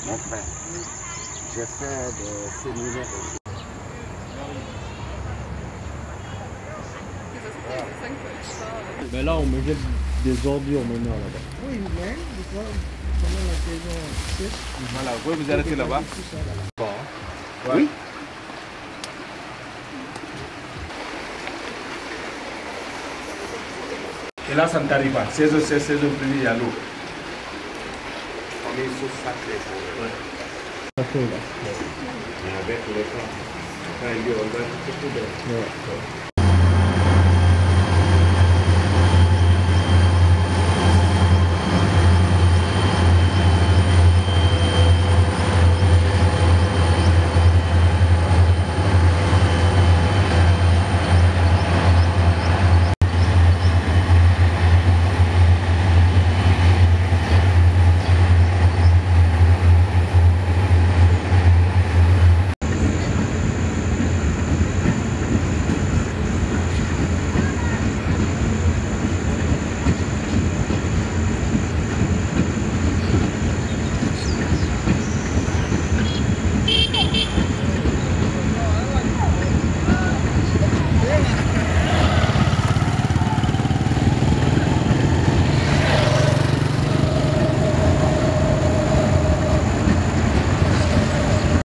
Montrer. J'ai fait des séminaires. Ben là, on me jette des ordures maintenant là-bas. Oui, mais des fois, pendant la saison sèche. Voilà, vous pouvez vous arrêter là-bas. Bon. Ouais. Oui. Et là, ça ne t'arrive pas. Saison pluie, il y a l'eau. On est sur sacré. Ouais. Sacré là. Mais avec les temps, quand il y a un peu de...